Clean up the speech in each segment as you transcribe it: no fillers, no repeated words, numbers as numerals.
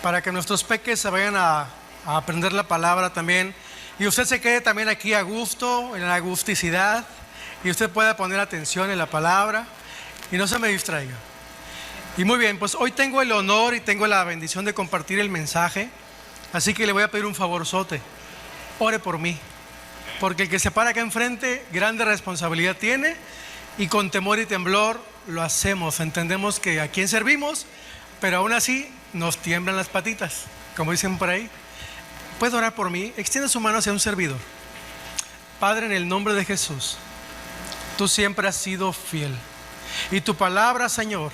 para que nuestros peques se vayan a aprender la palabra también. Y usted se quede también aquí a gusto, en la agusticidad, y usted pueda poner atención en la palabra y no se me distraiga. Y muy bien, pues hoy tengo el honor y tengo la bendición de compartir el mensaje, así que le voy a pedir un favorzote. Ore por mí, porque el que se para acá enfrente, grande responsabilidad tiene, y con temor y temblor lo hacemos. Entendemos que a quién servimos, pero aún así nos tiemblan las patitas, como dicen por ahí. ¿Puede orar por mí? Extiende su mano hacia un servidor. Padre, en el nombre de Jesús, tú siempre has sido fiel, y tu palabra, Señor,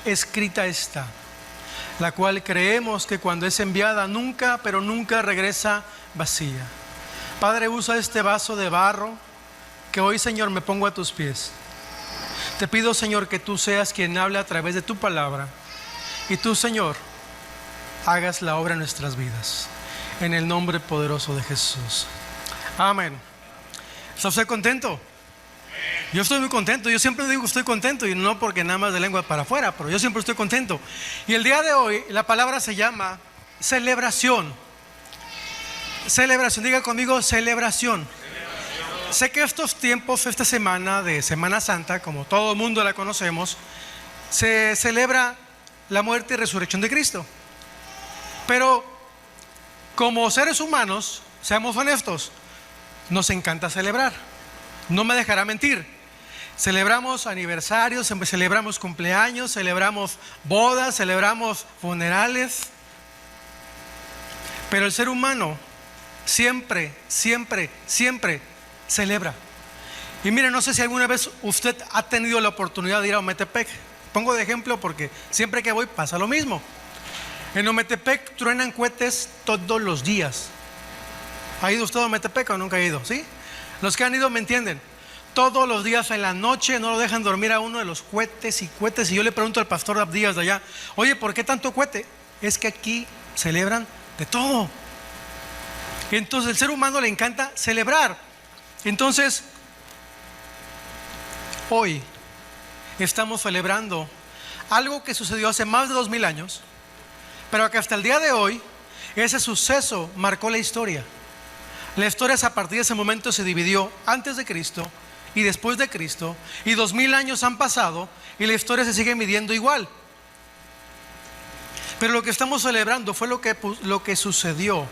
escrita está, la cual creemos que cuando es enviada nunca, pero nunca regresa vacía. Padre, usa este vaso de barro que hoy, Señor, me pongo a tus pies. Te pido, Señor, que tú seas quien hable a través de tu palabra, y tú, Señor, hagas la obra en nuestras vidas, en el nombre poderoso de Jesús. Amén. ¿Está usted contento? Yo estoy muy contento. Yo siempre digo que estoy contento, y no porque nada más de lengua para afuera, pero yo siempre estoy contento. Y el día de hoy la palabra se llama celebración. Celebración, diga conmigo, celebración. Sé que estos tiempos, esta semana de Semana Santa, como todo el mundo la conocemos, se celebra la muerte y resurrección de Cristo. Pero como seres humanos, seamos honestos, nos encanta celebrar. No me dejará mentir. Celebramos aniversarios, celebramos cumpleaños, celebramos bodas, celebramos funerales. Pero el ser humano siempre celebra. Y mire, no sé si alguna vez usted ha tenido la oportunidad de ir a Ometepec. Pongo de ejemplo porque siempre que voy pasa lo mismo. En Ometepec truenan cohetes todos los días. ¿Ha ido usted a Ometepec o nunca ha ido? ¿Sí? Los que han ido me entienden. Todos los días en la noche no lo dejan dormir a uno de los cohetes y cohetes. Y yo le pregunto al pastor Abdías de allá: oye, ¿por qué tanto cohete? Es que aquí celebran de todo. Y entonces el ser humano le encanta celebrar. Entonces, hoy estamos celebrando algo que sucedió hace más de 2000 años, pero que hasta el día de hoy ese suceso marcó la historia. La historia a partir de ese momento se dividió antes de Cristo y después de Cristo, y 2000 años han pasado y la historia se sigue midiendo igual. Pero lo que estamos celebrando fue lo que sucedió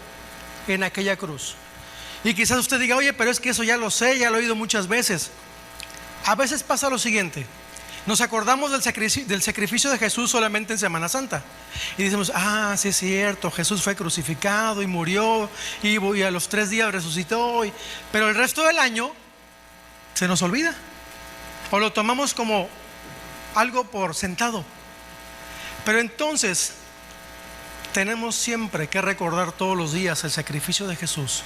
en aquella cruz. Y quizás usted diga: oye, pero es que eso ya lo sé, ya lo he oído muchas veces. A veces pasa lo siguiente: nos acordamos del sacrificio de Jesús solamente en Semana Santa, y decimos: ah, sí es cierto, Jesús fue crucificado y murió, y a los 3 días resucitó, pero el resto del año se nos olvida, o lo tomamos como algo por sentado. Pero entonces tenemos siempre que recordar todos los días el sacrificio de Jesús,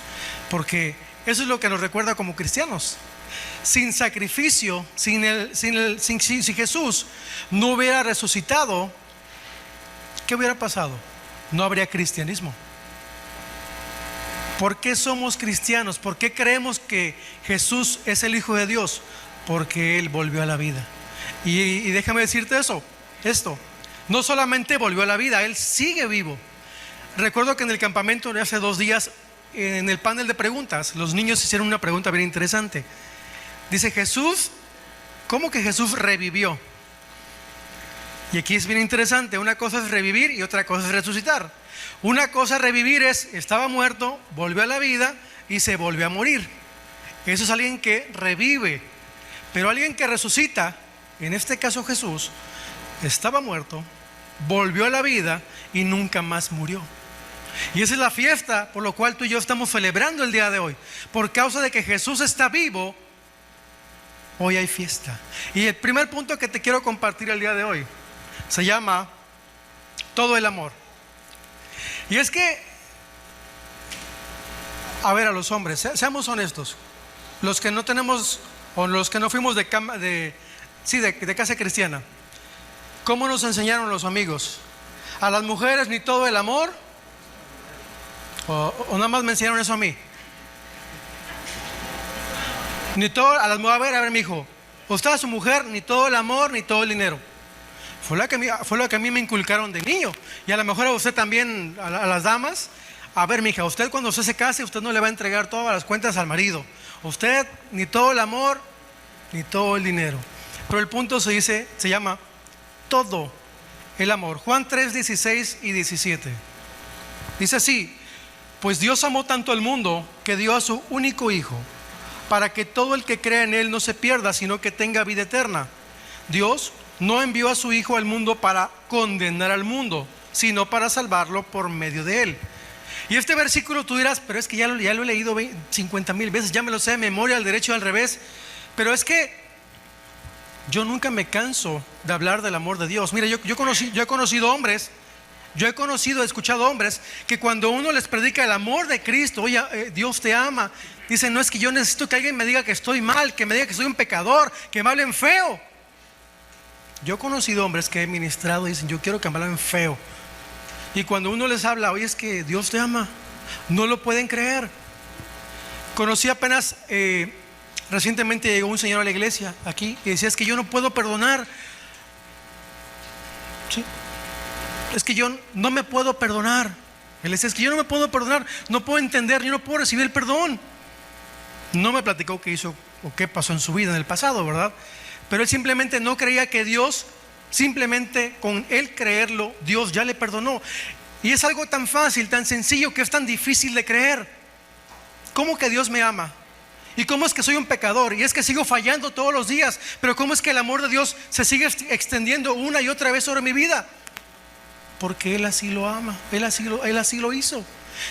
porque eso es lo que nos recuerda como cristianos. Sin sacrificio, si Jesús no hubiera resucitado, ¿qué hubiera pasado? No habría cristianismo. ¿Por qué somos cristianos? ¿Por qué creemos que Jesús es el Hijo de Dios? Porque Él volvió a la vida. Y déjame decirte esto, no solamente volvió a la vida, Él sigue vivo. Recuerdo que en el campamento de hace 2 días, en el panel de preguntas, los niños hicieron una pregunta bien interesante. Dice: Jesús, ¿cómo que Jesús revivió? Y aquí es bien interesante. Una cosa es revivir y otra cosa es resucitar. Una cosa revivir es: estaba muerto, volvió a la vida y se volvió a morir. Eso es alguien que revive. Pero alguien que resucita, en este caso Jesús, estaba muerto, volvió a la vida y nunca más murió. Y esa es la fiesta por lo cual tú y yo estamos celebrando el día de hoy. Por causa de que Jesús está vivo, hoy hay fiesta. Y el primer punto que te quiero compartir el día de hoy se llama todo el amor. Y es que, a ver, a los hombres, seamos honestos. Los que no tenemos, o los que no fuimos de casa cristiana, ¿cómo nos enseñaron los amigos? A las mujeres ni todo el amor, o nada más me enseñaron eso a mí. Ni todo, a las mujeres, a ver, mijo, usted a su mujer, ni todo el amor, ni todo el dinero. Fue lo que a mí me inculcaron de niño. Y a lo mejor a usted también, a las damas. A ver, mija, usted cuando usted se case, usted no le va a entregar todas las cuentas al marido. Usted, ni todo el amor, ni todo el dinero. Pero el punto se llama todo el amor. Juan 3, 16 y 17. Dice así: pues Dios amó tanto al mundo que dio a su único Hijo, para que todo el que crea en Él no se pierda, sino que tenga vida eterna. Dios no envió a su Hijo al mundo para condenar al mundo, sino para salvarlo por medio de Él. Y este versículo tú dirás, pero es que ya lo he leído 50,000 veces, ya me lo sé de memoria, al derecho y al revés. Pero es que yo nunca me canso de hablar del amor de Dios. Mira, yo he conocido hombres, he escuchado hombres que cuando uno les predica el amor de Cristo, oye, Dios te ama, dicen, no, es que yo necesito que alguien me diga que estoy mal, que me diga que soy un pecador, que me hablen feo. Yo he conocido hombres que he ministrado y dicen, yo quiero que me hablen feo. Y cuando uno les habla, oye, es que Dios te ama, no lo pueden creer. Conocí apenas, recientemente llegó un señor a la iglesia aquí y decía, es que yo no puedo perdonar. ¿Sí? Es que yo no me puedo perdonar. Él decía, es que yo no me puedo perdonar, no puedo entender, yo no puedo recibir el perdón. No me platicó qué hizo o qué pasó en su vida en el pasado, ¿verdad? Pero él simplemente no creía que Dios, simplemente con él creerlo, Dios ya le perdonó. Y es algo tan fácil, tan sencillo, que es tan difícil de creer. ¿Cómo que Dios me ama? ¿Y cómo es que soy un pecador? Y es que sigo fallando todos los días. Pero ¿cómo es que el amor de Dios se sigue extendiendo una y otra vez sobre mi vida? Porque Él así lo ama, Él así lo hizo.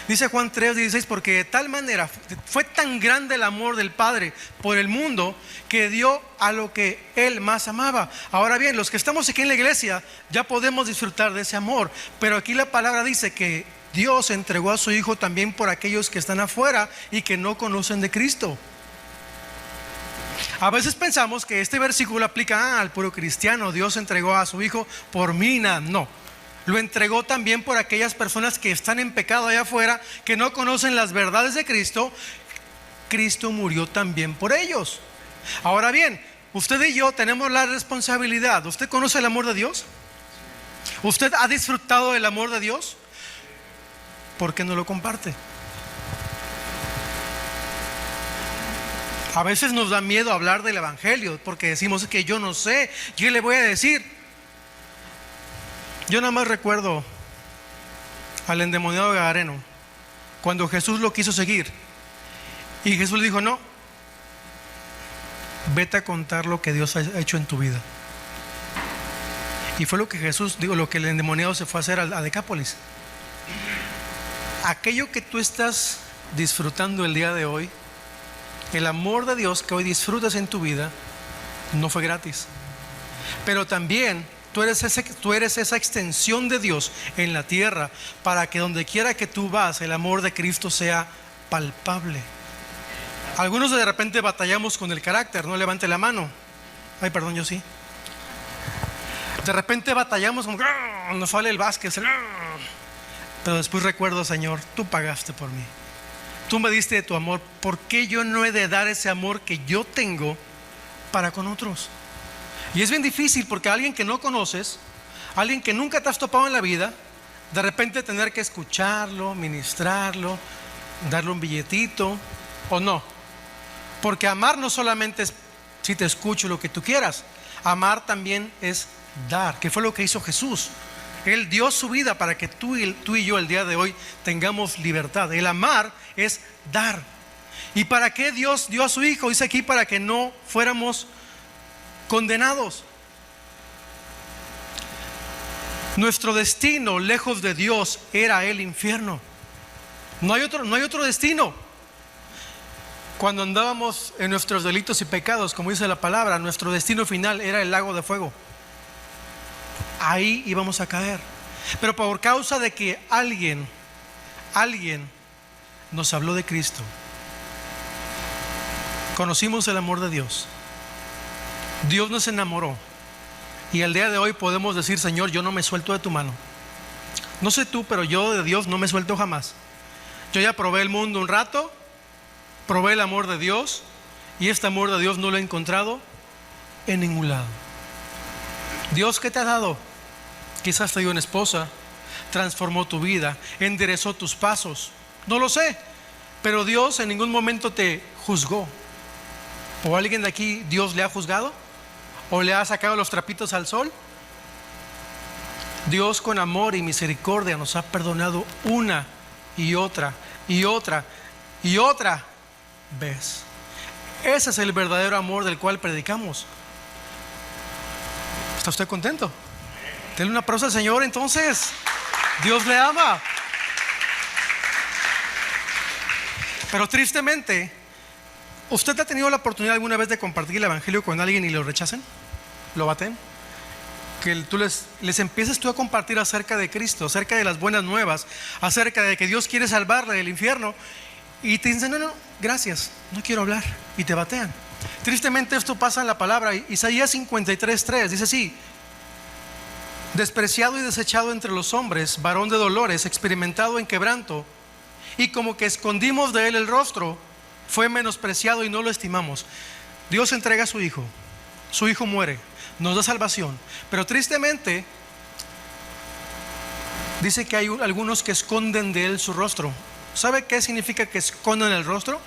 Dice Juan 3:16, porque de tal manera fue tan grande el amor del Padre por el mundo, que dio a lo que Él más amaba. Ahora bien, los que estamos aquí en la iglesia ya podemos disfrutar de ese amor, pero aquí la palabra dice que Dios entregó a su Hijo también por aquellos que están afuera y que no conocen de Cristo. A veces pensamos que este versículo aplica al puro cristiano. Dios entregó a su Hijo por mí, no. Lo entregó también por aquellas personas que están en pecado allá afuera, que no conocen las verdades de Cristo. Cristo murió también por ellos. Ahora bien, usted y yo tenemos la responsabilidad. ¿Usted conoce el amor de Dios? ¿Usted ha disfrutado del amor de Dios? ¿Por qué no lo comparte? A veces nos da miedo hablar del evangelio, porque decimos que yo no sé, ¿qué le voy a decir? Yo nada más recuerdo al endemoniado gadareno, cuando Jesús lo quiso seguir, y Jesús le dijo, no, vete a contar lo que Dios ha hecho en tu vida. Y fue lo que lo que el endemoniado se fue a hacer a Decápolis. Aquello que tú estás disfrutando el día de hoy, el amor de Dios que hoy disfrutas en tu vida, no fue gratis. Pero también tú eres esa extensión de Dios en la tierra, para que donde quiera que tú vas, el amor de Cristo sea palpable. Algunos de repente batallamos con el carácter. No levante la mano. Ay, perdón, yo sí. De repente batallamos como nos sale el Vázquez. Pero después recuerdo, Señor, tú pagaste por mí. Tú me diste de tu amor. ¿Por qué yo no he de dar ese amor que yo tengo para con otros? Y es bien difícil, porque alguien que no conoces, alguien que nunca te has topado en la vida, de repente tener que escucharlo, ministrarlo, darle un billetito o no. Porque amar no solamente es si te escucho lo que tú quieras. Amar también es dar, que fue lo que hizo Jesús. Él dio su vida para que tú y yo el día de hoy tengamos libertad. El amar es dar. ¿Y para qué Dios dio a su Hijo? Dice aquí, para que no fuéramos condenados. Nuestro destino lejos de Dios era el infierno. No hay otro destino. Cuando andábamos en nuestros delitos y pecados, como dice la palabra, nuestro destino final era el lago de fuego. Ahí íbamos a caer. Pero por causa de que alguien nos habló de Cristo, conocimos el amor de Dios. Dios nos enamoró. Y el día de hoy podemos decir, Señor, yo no me suelto de tu mano. No sé tú, pero yo de Dios no me suelto jamás. Yo ya probé el mundo un rato, probé el amor de Dios, y este amor de Dios no lo he encontrado en ningún lado. Dios, ¿qué te ha dado? Quizás te dio una esposa, transformó tu vida, enderezó tus pasos. No lo sé, pero Dios en ningún momento te juzgó. ¿O alguien de aquí Dios le ha juzgado? ¿O le ha sacado los trapitos al sol? Dios con amor y misericordia nos ha perdonado una y otra y otra y otra vez. Ese es el verdadero amor del cual predicamos. ¿Está usted contento? Denle un aplauso al Señor entonces. Dios le ama. Pero tristemente, ¿usted ha tenido la oportunidad alguna vez de compartir el evangelio con alguien y lo rechacen? ¿Lo baten? Que tú les empieces tú a compartir acerca de Cristo, acerca de las buenas nuevas, acerca de que Dios quiere salvarle del infierno, y te dicen, no, gracias, no quiero hablar, y te batean. Tristemente esto pasa en la palabra. Isaías 53:3 dice así: despreciado y desechado entre los hombres, varón de dolores, experimentado en quebranto, y como que escondimos de él el rostro, fue menospreciado y no lo estimamos. Dios entrega a su hijo muere, nos da salvación, pero tristemente dice que hay algunos que esconden de él su rostro. ¿Sabe qué significa que esconden el rostro?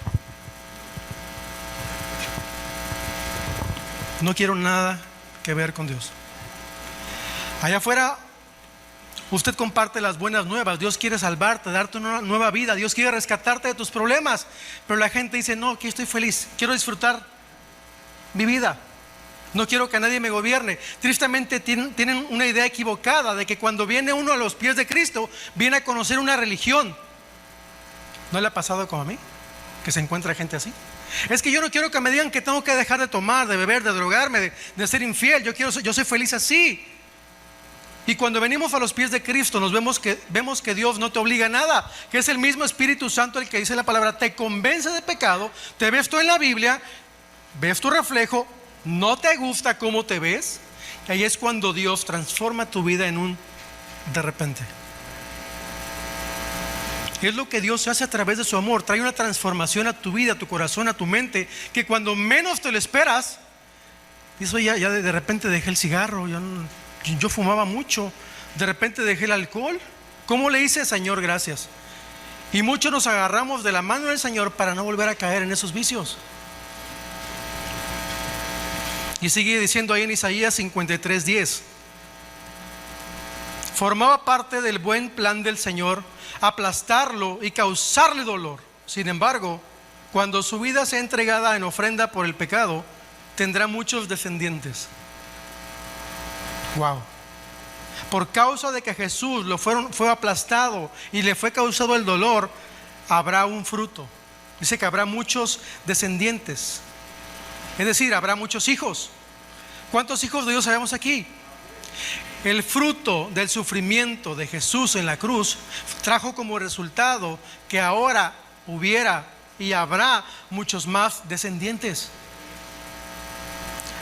No quiero nada que ver con Dios. Allá afuera usted comparte las buenas nuevas. Dios quiere salvarte, darte una nueva vida. Dios quiere rescatarte de tus problemas. Pero la gente dice, no, aquí estoy feliz, quiero disfrutar mi vida, no quiero que nadie me gobierne. Tristemente tienen una idea equivocada de que cuando viene uno a los pies de Cristo, viene a conocer una religión. ¿No le ha pasado como a mí? Que se encuentra gente así. Es que yo no quiero que me digan que tengo que dejar de tomar, de beber, de drogarme, de ser infiel. Yo soy feliz así. Y cuando venimos a los pies de Cristo, vemos que Dios no te obliga a nada, que es el mismo Espíritu Santo el que dice la palabra, te convence de pecado. Te ves tú en la Biblia, ves tu reflejo, no te gusta cómo te ves, y ahí es cuando Dios transforma tu vida en un de repente. Y es lo que Dios hace a través de su amor. Trae una transformación a tu vida, a tu corazón, a tu mente, que cuando menos te lo esperas, dices, ya de repente dejé el cigarro, yo fumaba mucho, de repente dejé el alcohol. ¿Cómo le hice? Señor, gracias. Y muchos nos agarramos de la mano del Señor para no volver a caer en esos vicios. Y sigue diciendo ahí en Isaías 53:10: formaba parte del buen plan del Señor aplastarlo y causarle dolor. Sin embargo, cuando su vida sea entregada en ofrenda por el pecado, tendrá muchos descendientes. Wow. Por causa de que Jesús fue aplastado y le fue causado el dolor, habrá un fruto. Dice que habrá muchos descendientes. Es decir, habrá muchos hijos. ¿Cuántos hijos de Dios sabemos aquí? El fruto del sufrimiento de Jesús en la cruz trajo como resultado que ahora hubiera y habrá muchos más descendientes.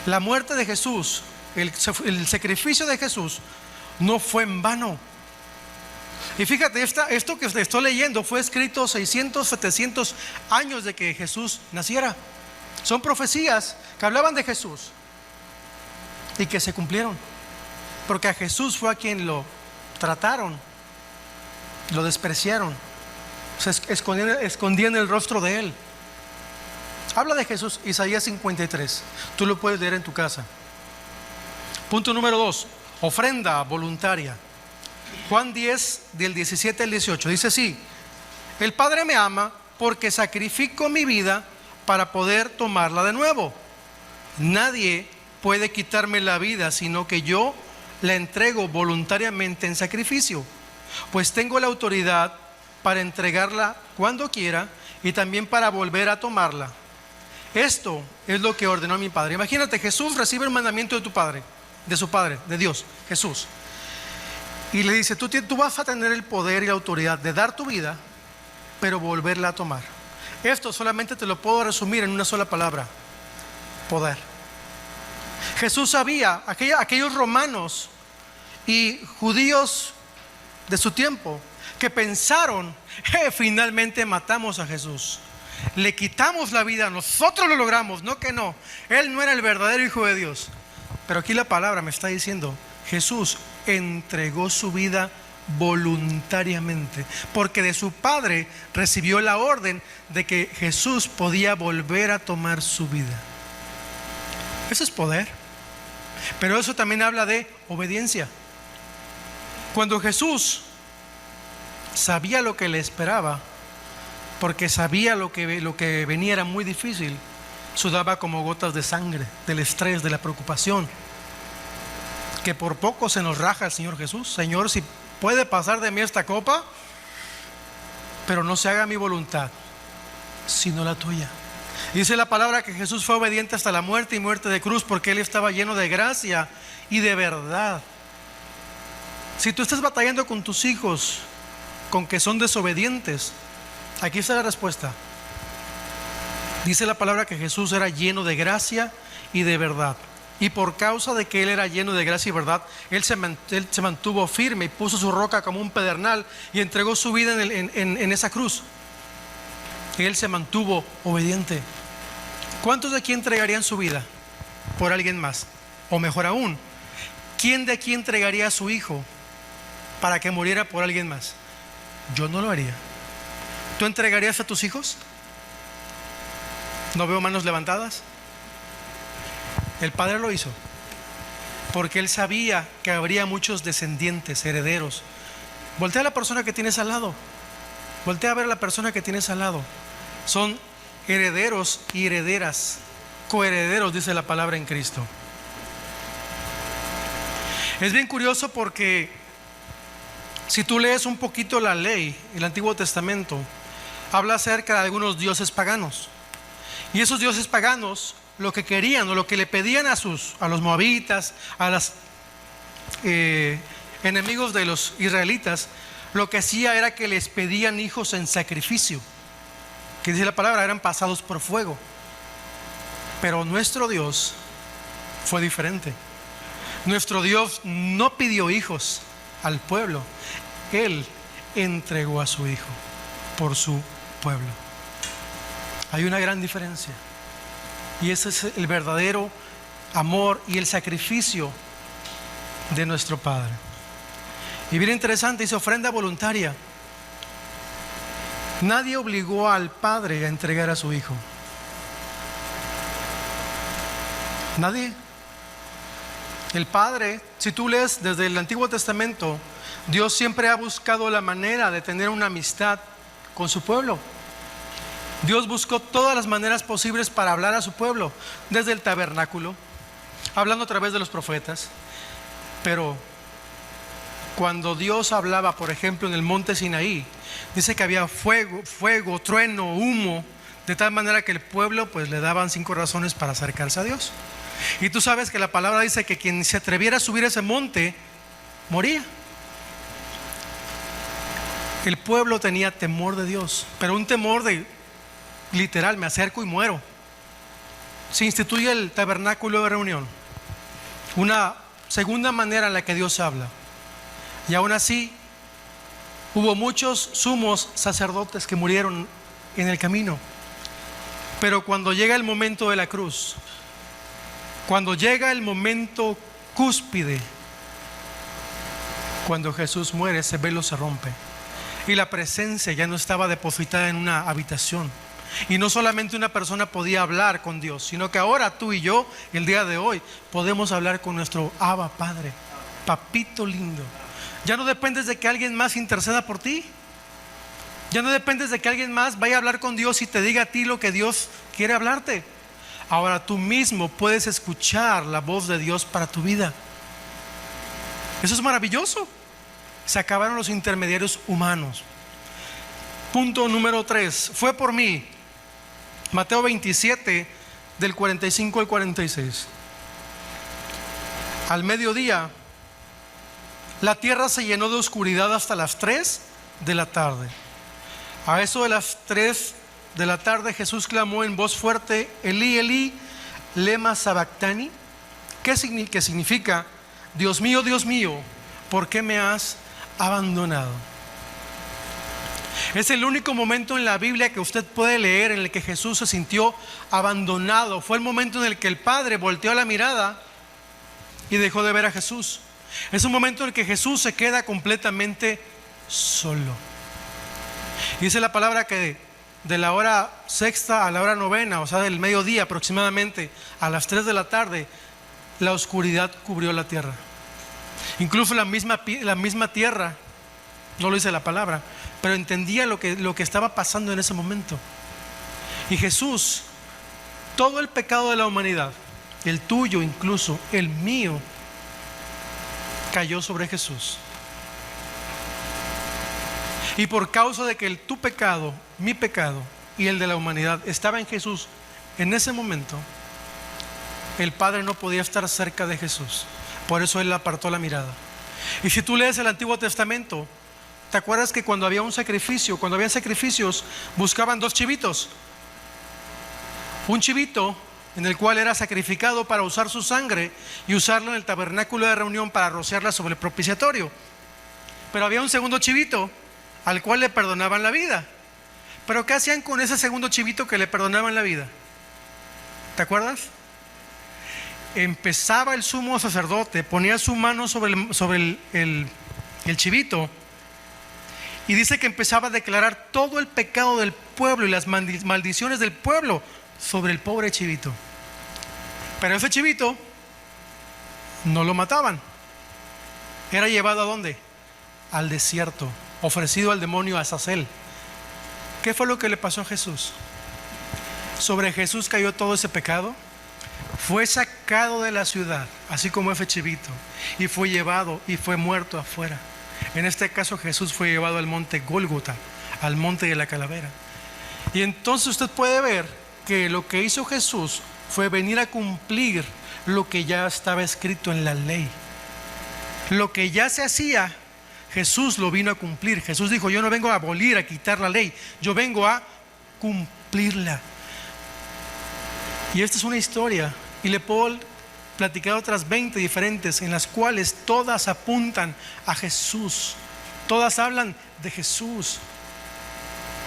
La muerte de Jesús, el sacrificio de Jesús no fue en vano. Y fíjate, esto que estoy leyendo fue escrito 600, 700 años de que Jesús naciera. Son profecías que hablaban de Jesús y que se cumplieron, porque a Jesús fue a quien lo trataron, lo despreciaron, se escondían el rostro de él. Habla de Jesús, Isaías 53. Tú lo puedes leer en tu casa. Punto número 2, ofrenda voluntaria. Juan 10, del 17 al 18, dice así: el Padre me ama porque sacrifico mi vida para poder tomarla de nuevo. Nadie puede quitarme la vida, sino que yo la entrego voluntariamente en sacrificio, pues tengo la autoridad para entregarla cuando quiera y también para volver a tomarla. Esto es lo que ordenó mi Padre. Imagínate, Jesús recibe el mandamiento de tu Padre, de su Padre, de Dios, Jesús, y le dice, tú vas a tener el poder y la autoridad de dar tu vida, pero volverla a tomar. Esto solamente te lo puedo resumir en una sola palabra: poder. Jesús sabía, aquellos romanos y judíos de su tiempo, que pensaron, finalmente matamos a Jesús, le quitamos la vida, nosotros lo logramos. No, que no, él no era el verdadero Hijo de Dios. Pero aquí la palabra me está diciendo, Jesús entregó su vida voluntariamente, porque de su Padre recibió la orden de que Jesús podía volver a tomar su vida. Eso es poder, pero eso también habla de obediencia. Cuando Jesús sabía lo que le esperaba, porque sabía lo que venía era muy difícil, sudaba como gotas de sangre, del estrés, de la preocupación, que por poco se nos raja el Señor Jesús. Señor, si puede pasar de mí esta copa, pero no se haga mi voluntad, sino la tuya. Dice la palabra que Jesús fue obediente hasta la muerte y muerte de cruz, porque Él estaba lleno de gracia y de verdad. Si tú estás batallando con tus hijos, con que son desobedientes, aquí está la respuesta. Dice la palabra que Jesús era lleno de gracia y de verdad. Y por causa de que Él era lleno de gracia y verdad, Él se mantuvo firme y puso su roca como un pedernal y entregó su vida en esa cruz. Él se mantuvo obediente. ¿Cuántos de aquí entregarían su vida por alguien más? O mejor aún, ¿quién de aquí entregaría a su hijo para que muriera por alguien más? Yo no lo haría. ¿Tú entregarías a tus hijos? ¿No veo manos levantadas? El Padre lo hizo porque Él sabía que habría muchos descendientes, herederos. Voltea a la persona que tienes al lado. Voltea a ver a la persona que tienes al lado. Son herederos y herederas, coherederos, dice la palabra en Cristo. Es bien curioso porque si tú lees un poquito la ley, el Antiguo Testamento, habla acerca de algunos dioses paganos. Y esos dioses paganos, lo que querían o lo que le pedían a los moabitas, a los enemigos de los israelitas, lo que hacía era que les pedían hijos en sacrificio, que dice la palabra, eran pasados por fuego. Pero nuestro Dios fue diferente. Nuestro Dios no pidió hijos al pueblo. Él entregó a su hijo por su pueblo. Hay una gran diferencia. Y ese es el verdadero amor y el sacrificio de nuestro Padre. Y bien interesante, dice ofrenda voluntaria. Nadie obligó al Padre a entregar a su hijo. Nadie. El Padre, si tú lees desde el Antiguo Testamento, Dios siempre ha buscado la manera de tener una amistad con su pueblo. Dios buscó todas las maneras posibles para hablar a su pueblo, desde el tabernáculo, hablando a través de los profetas. Pero cuando Dios hablaba, por ejemplo, en el monte Sinaí, dice que había fuego, trueno, humo, de tal manera que el pueblo pues le daban 5 razones para acercarse a Dios. Y tú sabes que la palabra dice que quien se atreviera a subir ese monte, moría. El pueblo tenía temor de Dios, pero un temor de literal, me acerco y muero. Se instituye el tabernáculo de reunión, una segunda manera en la que Dios habla. Y aún así, hubo muchos sumos sacerdotes que murieron en el camino. Pero cuando llega el momento de la cruz, cuando llega el momento cúspide, cuando Jesús muere, ese velo se rompe. Y la presencia ya no estaba depositada en una habitación. Y no solamente una persona podía hablar con Dios, sino que ahora tú y yo, el día de hoy, podemos hablar con nuestro Abba Padre, papito lindo. Ya no dependes de que alguien más interceda por ti. Ya no dependes de que alguien más vaya a hablar con Dios y te diga a ti lo que Dios quiere hablarte. Ahora tú mismo puedes escuchar la voz de Dios para tu vida. Eso es maravilloso. Se acabaron los intermediarios humanos. Punto número 3. Fue por mí. Mateo 27, del 45 al 46. Al mediodía, la tierra se llenó de oscuridad hasta las 3 de la tarde. A eso de las 3 de la tarde, Jesús clamó en voz fuerte: Elí, Elí, lema sabactani, que significa: Dios mío, ¿por qué me has abandonado? Es el único momento en la Biblia que usted puede leer en el que Jesús se sintió abandonado. Fue el momento en el que el Padre volteó la mirada y dejó de ver a Jesús. Es un momento en el que Jesús se queda completamente solo. Y dice la palabra que de la hora sexta a la hora novena, o sea, del mediodía aproximadamente a las 3 de la tarde, la oscuridad cubrió la tierra. Incluso la misma tierra, no lo dice la palabra, pero entendía lo que estaba pasando en ese momento. Y Jesús, todo el pecado de la humanidad, el tuyo incluso, el mío, cayó sobre Jesús. Y por causa de que tu pecado, mi pecado y el de la humanidad estaba en Jesús, en ese momento el Padre no podía estar cerca de Jesús. Por eso Él apartó la mirada. Y si tú lees el Antiguo Testamento, ¿te acuerdas que cuando había un sacrificio, cuando habían sacrificios, buscaban 2 chivitos? Un chivito en el cual era sacrificado para usar su sangre y usarlo en el tabernáculo de reunión para rociarla sobre el propiciatorio. Pero había un segundo chivito al cual le perdonaban la vida. Pero ¿qué hacían con ese segundo chivito que le perdonaban la vida? ¿Te acuerdas? Empezaba el sumo sacerdote, ponía su mano sobre el chivito, y dice que empezaba a declarar todo el pecado del pueblo y las maldiciones del pueblo sobre el pobre chivito. Pero ese chivito no lo mataban. Era llevado ¿a dónde? Al desierto, ofrecido al demonio Azazel. ¿Qué fue lo que le pasó a Jesús? Sobre Jesús cayó todo ese pecado. Fue sacado de la ciudad, así como ese chivito, y fue llevado y fue muerto afuera. En este caso Jesús fue llevado al monte Gólgota, al monte de la calavera. Y entonces usted puede ver que lo que hizo Jesús fue venir a cumplir lo que ya estaba escrito en la ley. Lo que ya se hacía, Jesús lo vino a cumplir. Jesús dijo: yo no vengo a abolir, a quitar la ley, yo vengo a cumplirla. Y esta es una historia, y le puedo platicar otras 20 diferentes, en las cuales todas apuntan a Jesús. Todas hablan de Jesús.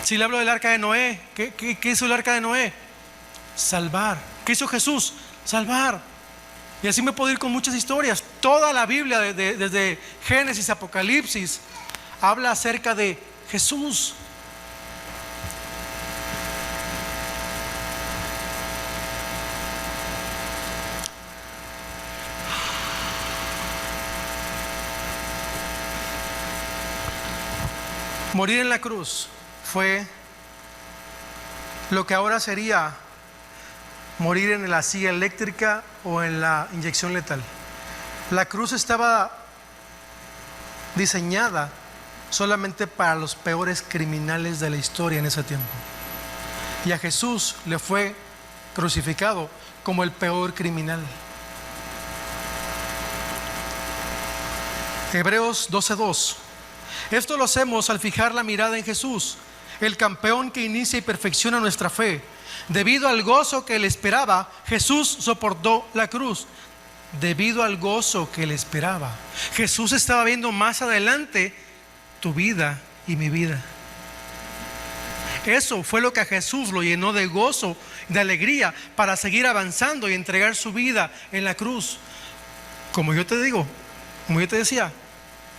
Si le hablo del arca de Noé, ¿qué hizo el arca de Noé? Salvar. ¿Qué hizo Jesús? Salvar. Y así me puedo ir con muchas historias. Toda la Biblia, desde Génesis, Apocalipsis, habla acerca de Jesús. Morir en la cruz fue lo que ahora sería morir en la silla eléctrica o en la inyección letal. La cruz estaba diseñada solamente para los peores criminales de la historia en ese tiempo. Y a Jesús le fue crucificado como el peor criminal. Hebreos 12:2. Esto lo hacemos al fijar la mirada en Jesús, el campeón que inicia y perfecciona nuestra fe. Debido al gozo que le esperaba, Jesús soportó la cruz. Debido al gozo que le esperaba, Jesús estaba viendo más adelante tu vida y mi vida. Eso fue lo que a Jesús lo llenó de gozo, de alegría, para seguir avanzando y entregar su vida en la cruz. Como yo te digo, como yo te decía,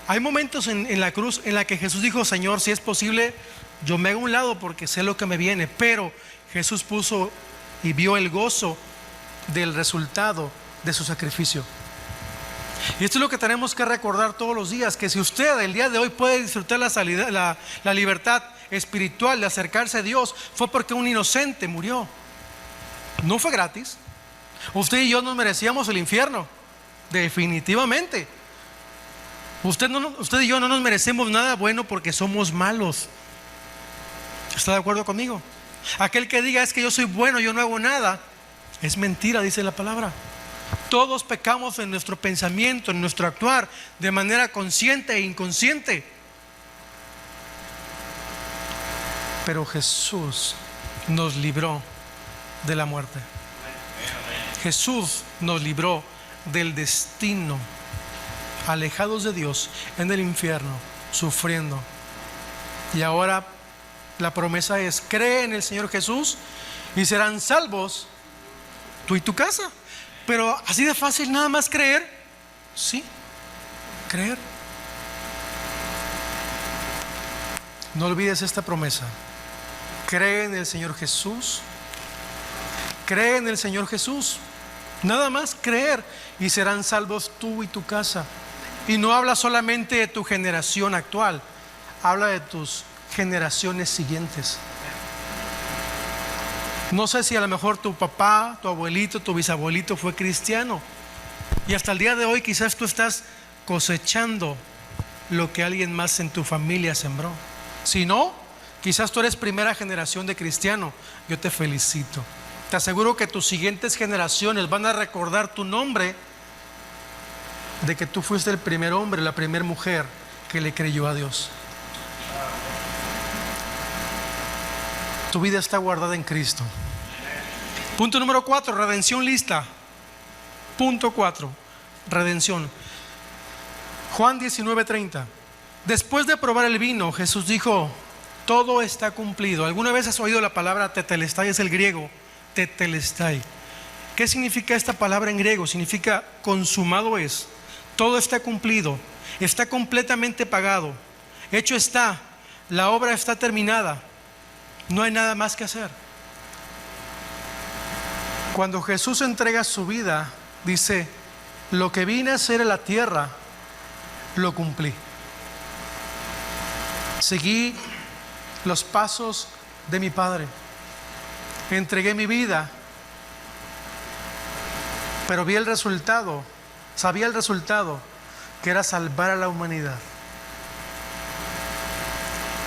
hay momentos en la cruz en la que Jesús dijo: Señor, si es posible, yo me hago a un lado porque sé lo que me viene. Pero Jesús puso y vio el gozo del resultado de su sacrificio. Y esto es lo que tenemos que recordar todos los días: que si usted el día de hoy puede disfrutar la libertad espiritual de acercarse a Dios, fue porque un inocente murió. No fue gratis. Usted y yo nos merecíamos el infierno, definitivamente. Usted y yo no nos merecemos nada bueno porque somos malos. ¿Está de acuerdo conmigo? Aquel que diga: es que yo soy bueno, yo no hago nada, es mentira, dice la palabra. Todos pecamos en nuestro pensamiento, en nuestro actuar, de manera consciente e inconsciente. Pero Jesús nos libró de la muerte. Jesús nos libró del destino, alejados de Dios, en el infierno, sufriendo. Y ahora la promesa es: cree en el Señor Jesús y serán salvos tú y tu casa. Pero así de fácil, nada más creer. Sí, creer. No olvides esta promesa. Cree en el Señor Jesús. Cree en el Señor Jesús. Nada más creer y serán salvos tú y tu casa. Y no habla solamente de tu generación actual, habla de tus generaciones siguientes. No sé si a lo mejor tu papá, tu abuelito, tu bisabuelito fue cristiano y hasta el día de hoy quizás tú estás cosechando lo que alguien más en tu familia sembró. Si no, quizás tú eres primera generación de cristiano. Yo te felicito. Te aseguro que tus siguientes generaciones van a recordar tu nombre, de que tú fuiste el primer hombre, la primera mujer que le creyó a Dios. Tu vida está guardada en Cristo. Punto número 4, redención lista. Punto 4, redención. Juan 19:30. Después de probar el vino, Jesús dijo: todo está cumplido. ¿Alguna vez has oído la palabra tetelestai? Es el griego, tetelestai. ¿Qué significa esta palabra en griego? Significa consumado es. Todo está cumplido, está completamente pagado, hecho está, la obra está terminada, no hay nada más que hacer. Cuando Jesús entrega su vida, dice: lo que vine a hacer en la tierra, lo cumplí. Seguí los pasos de mi Padre, entregué mi vida, pero vi el resultado. Sabía el resultado, que era salvar a la humanidad.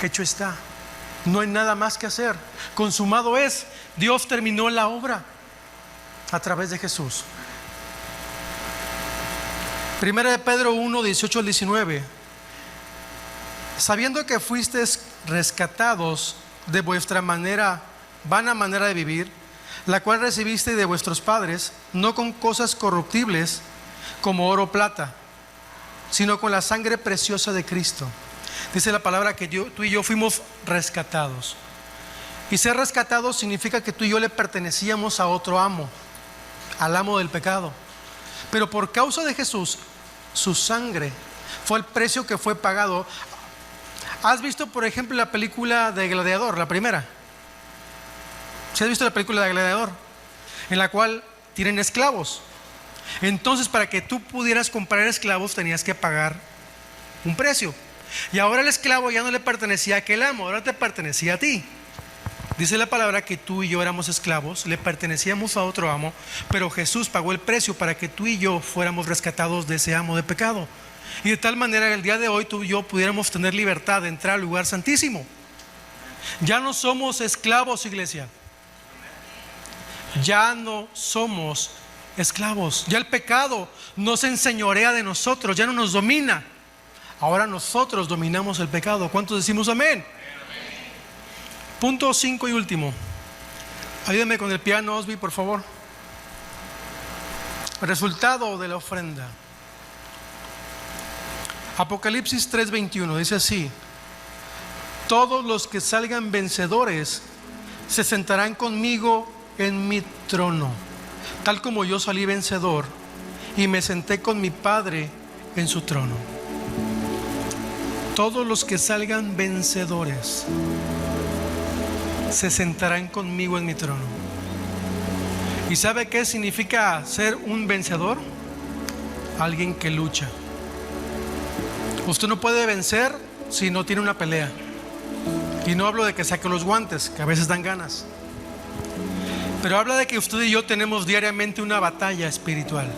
Hecho está, no hay nada más que hacer. Consumado es. Dios terminó la obra a través de Jesús. Primera de Pedro 1, 18 al 19. Sabiendo que fuisteis rescatados de vuestra vana manera de vivir, la cual recibisteis de vuestros padres, no con cosas corruptibles como oro o plata, sino con la sangre preciosa de Cristo. Dice la palabra que tú y yo fuimos rescatados. Y ser rescatados significa que tú y yo le pertenecíamos a otro amo, al amo del pecado. Pero por causa de Jesús, su sangre fue el precio que fue pagado. ¿Has visto, por ejemplo, la película de Gladiador, la primera? ¿Sí has visto la película de Gladiador? En la cual tienen esclavos. Entonces, para que tú pudieras comprar esclavos, tenías que pagar un precio. Y ahora el esclavo ya no le pertenecía a aquel amo, ahora te pertenecía a ti. Dice la palabra que tú y yo éramos esclavos, le pertenecíamos a otro amo, pero Jesús pagó el precio para que tú y yo fuéramos rescatados de ese amo de pecado. Y de tal manera que el día de hoy tú y yo pudiéramos tener libertad de entrar al lugar santísimo. Ya no somos esclavos, iglesia. Ya no somos esclavos. Ya el pecado no se enseñorea de nosotros, ya no nos domina. Ahora nosotros dominamos el pecado. ¿Cuántos decimos amén? Punto 5 y último. Ayúdame con el piano, Osby, por favor. Resultado de la ofrenda. Apocalipsis 3:21 dice así: todos los que salgan vencedores se sentarán conmigo en mi trono, tal como yo salí vencedor y me senté con mi Padre en su trono. Todos los que salgan vencedores se sentarán conmigo en mi trono. ¿Y sabe qué significa ser un vencedor? Alguien que lucha. Usted no puede vencer si no tiene una pelea. Y no hablo de que saque los guantes, que a veces dan ganas, pero habla de que usted y yo tenemos diariamente una batalla espiritual,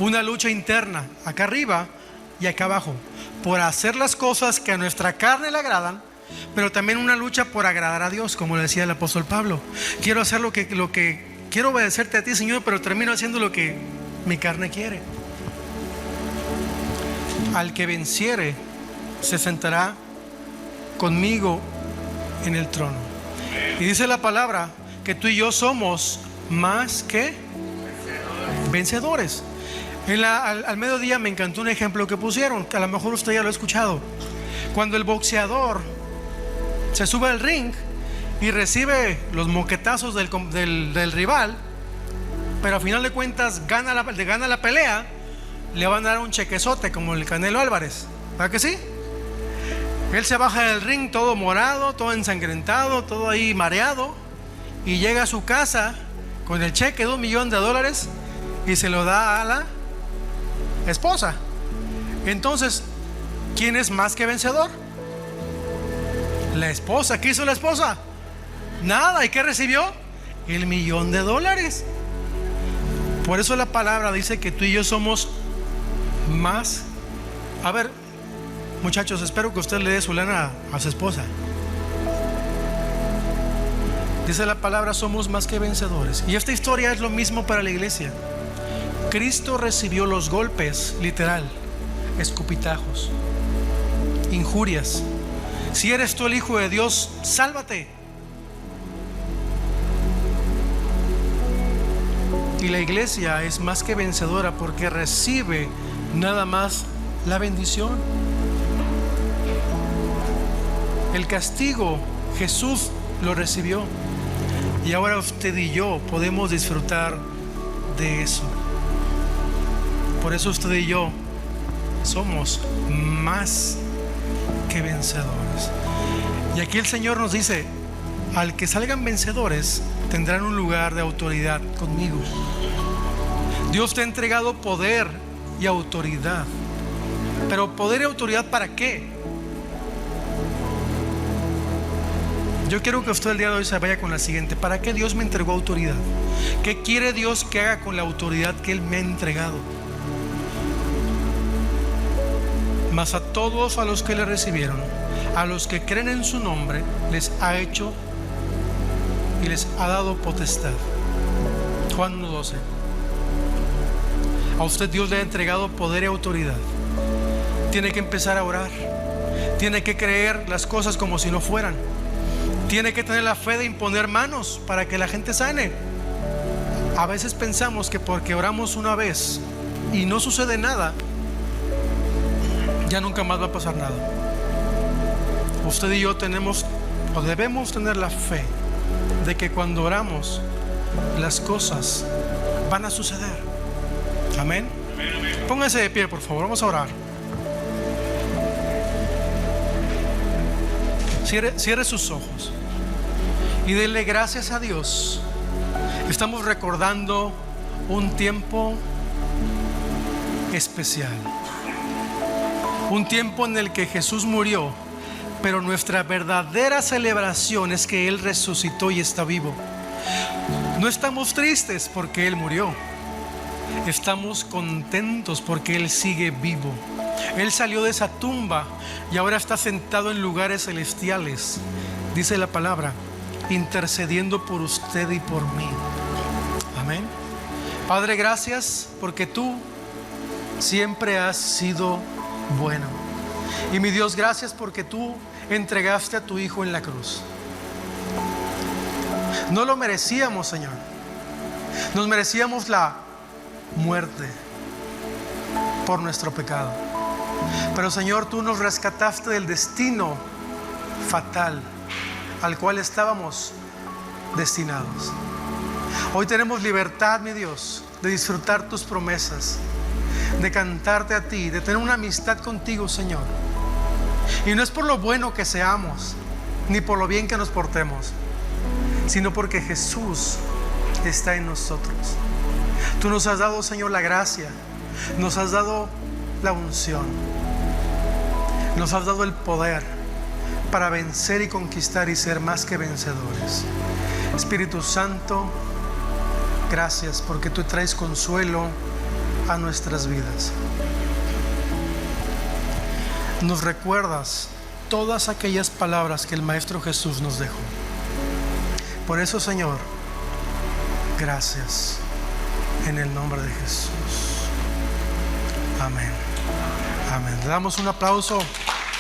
una lucha interna, acá arriba y acá abajo, por hacer las cosas que a nuestra carne le agradan, pero también una lucha por agradar a Dios, como le decía el apóstol Pablo. Quiero hacer lo que quiero obedecerte a ti, Señor, pero termino haciendo lo que mi carne quiere. Al que venciere se sentará conmigo en el trono. Y dice la palabra que tú y yo somos más que vencedores. Al mediodía me encantó un ejemplo que pusieron, que a lo mejor usted ya lo ha escuchado. Cuando el boxeador se sube al ring y recibe los moquetazos del rival, pero a final de cuentas gana la pelea, le van a dar un chequezote como el Canelo Álvarez, ¿verdad que sí? Él se baja del ring todo morado, todo ensangrentado, todo ahí mareado, y llega a su casa con el cheque de $1 millón y se lo da a la esposa. Entonces, ¿quién es más que vencedor? La esposa. ¿Qué hizo la esposa? Nada. ¿Y qué recibió? el $1 millón. Por eso la palabra dice que tú y yo somos más. A ver, muchachos, espero que usted le dé su lana a su esposa. Dice la palabra, somos más que vencedores. Y esta historia es lo mismo para la iglesia. Cristo recibió los golpes, literal, escupitajos, injurias. Si eres tú el Hijo de Dios, sálvate. Y la iglesia es más que vencedora porque recibe nada más la bendición. El castigo Jesús lo recibió, y ahora usted y yo podemos disfrutar de eso. Por eso usted y yo somos más que vencedores. Y aquí el Señor nos dice, al que salgan vencedores tendrán un lugar de autoridad conmigo. Dios te ha entregado poder y autoridad. Pero poder y autoridad, ¿para qué? Yo quiero que usted el día de hoy se vaya con la siguiente: ¿para qué Dios me entregó autoridad? ¿Qué quiere Dios que haga con la autoridad que Él me ha entregado? Mas a todos a los que le recibieron, a los que creen en su nombre, les ha hecho y les ha dado potestad. Juan 1:12. A usted Dios le ha entregado poder y autoridad. Tiene que empezar a orar. Tiene que creer las cosas como si no fueran. Tiene que tener la fe de imponer manos para que la gente sane. A veces pensamos que porque oramos una vez y no sucede nada, ya nunca más va a pasar nada. Usted y yo tenemos o debemos tener la fe de que cuando oramos las cosas van a suceder. Amén. Póngase de pie, por favor, vamos a orar. Cierre sus ojos y denle gracias a Dios. Estamos recordando un tiempo especial, un tiempo en el que Jesús murió, pero nuestra verdadera celebración es que Él resucitó y está vivo. No estamos tristes porque Él murió, estamos contentos porque Él sigue vivo. Él salió de esa tumba y ahora está sentado en lugares celestiales, dice la palabra, intercediendo por usted y por mí. Amén. Padre, gracias porque tú siempre has sido bueno. Y mi Dios, gracias porque tú entregaste a tu Hijo en la cruz. No lo merecíamos, Señor. Nos merecíamos la muerte por nuestro pecado. Pero Señor, tú nos rescataste del destino fatal al cual estábamos destinados. Hoy tenemos libertad, mi Dios, de disfrutar tus promesas, de cantarte a ti, de tener una amistad contigo, Señor. Y no es por lo bueno que seamos, ni por lo bien que nos portemos, sino porque Jesús está en nosotros. Tú nos has dado, Señor, la gracia, nos has dado la unción, nos has dado el poder para vencer y conquistar y ser más que vencedores. Espíritu Santo, gracias porque tú traes consuelo a nuestras vidas. Nos recuerdas todas aquellas palabras que el Maestro Jesús nos dejó. Por eso, Señor, gracias en el nombre de Jesús. Amén. Amén. Le damos un aplauso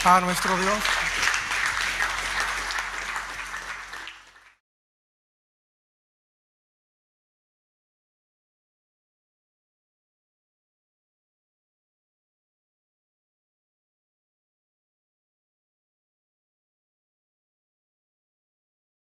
a nuestro Dios.